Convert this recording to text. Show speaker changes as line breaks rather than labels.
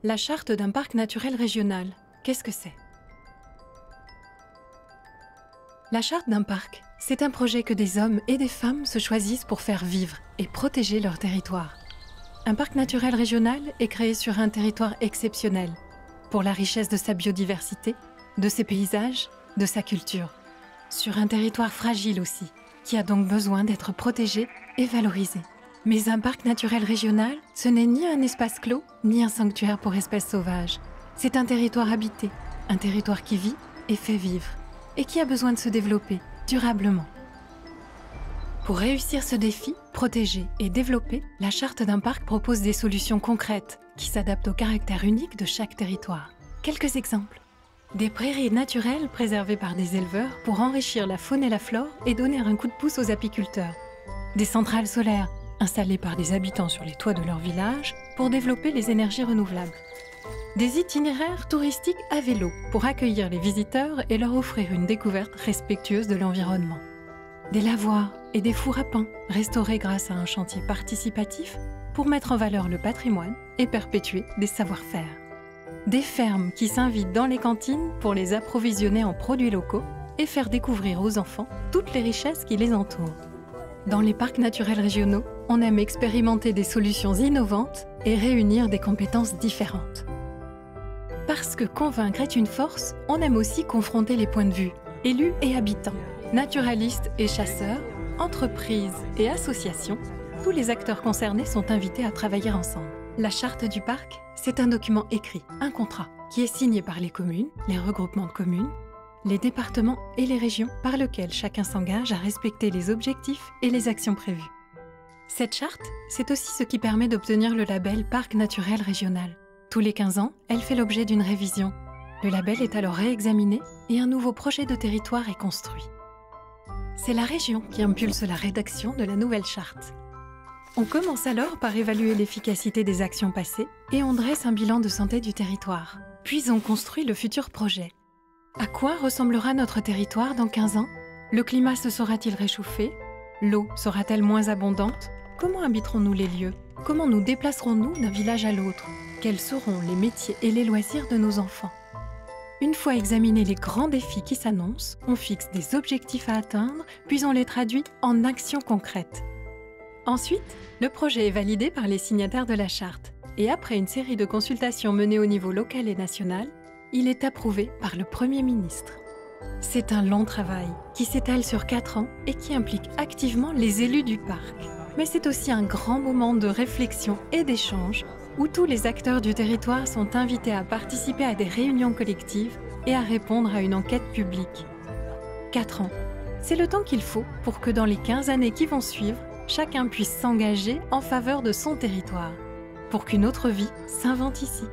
La charte d'un parc naturel régional, qu'est-ce que c'est? La charte d'un parc, c'est un projet que des hommes et des femmes se choisissent pour faire vivre et protéger leur territoire. Un parc naturel régional est créé sur un territoire exceptionnel, pour la richesse de sa biodiversité, de ses paysages, de sa culture. Sur un territoire fragile aussi, qui a donc besoin d'être protégé et valorisé. Mais un parc naturel régional, ce n'est ni un espace clos, ni un sanctuaire pour espèces sauvages. C'est un territoire habité, un territoire qui vit et fait vivre, et qui a besoin de se développer durablement. Pour réussir ce défi, protéger et développer, la charte d'un parc propose des solutions concrètes qui s'adaptent au caractère unique de chaque territoire. Quelques exemples. Des prairies naturelles préservées par des éleveurs pour enrichir la faune et la flore et donner un coup de pouce aux apiculteurs. Des centrales solaires installées par des habitants sur les toits de leur village pour développer les énergies renouvelables. Des itinéraires touristiques à vélo pour accueillir les visiteurs et leur offrir une découverte respectueuse de l'environnement. Des lavoirs et des fours à pain restaurés grâce à un chantier participatif pour mettre en valeur le patrimoine et perpétuer des savoir-faire. Des fermes qui s'invitent dans les cantines pour les approvisionner en produits locaux et faire découvrir aux enfants toutes les richesses qui les entourent. Dans les parcs naturels régionaux, on aime expérimenter des solutions innovantes et réunir des compétences différentes. Parce que convaincre est une force, on aime aussi confronter les points de vue, élus et habitants, naturalistes et chasseurs, entreprises et associations. Tous les acteurs concernés sont invités à travailler ensemble. La charte du parc, c'est un document écrit, un contrat, qui est signé par les communes, les regroupements de communes, les départements et les régions par lequel chacun s'engage à respecter les objectifs et les actions prévues. Cette charte, c'est aussi ce qui permet d'obtenir le label Parc naturel régional. Tous les 15 ans, elle fait l'objet d'une révision. Le label est alors réexaminé et un nouveau projet de territoire est construit. C'est la région qui impulse la rédaction de la nouvelle charte. On commence alors par évaluer l'efficacité des actions passées et on dresse un bilan de santé du territoire. Puis on construit le futur projet. À quoi ressemblera notre territoire dans 15 ans? Le climat se sera-t-il réchauffé? L'eau sera-t-elle moins abondante? Comment habiterons-nous les lieux? Comment nous déplacerons-nous d'un village à l'autre? Quels seront les métiers et les loisirs de nos enfants? Une fois examinés les grands défis qui s'annoncent, on fixe des objectifs à atteindre, puis on les traduit en actions concrètes. Ensuite, le projet est validé par les signataires de la charte et après une série de consultations menées au niveau local et national, il est approuvé par le Premier ministre. C'est un long travail qui s'étale sur 4 ans et qui implique activement les élus du parc. Mais c'est aussi un grand moment de réflexion et d'échange où tous les acteurs du territoire sont invités à participer à des réunions collectives et à répondre à une enquête publique. 4 ans, c'est le temps qu'il faut pour que dans les 15 années qui vont suivre, chacun puisse s'engager en faveur de son territoire, pour qu'une autre vie s'invente ici.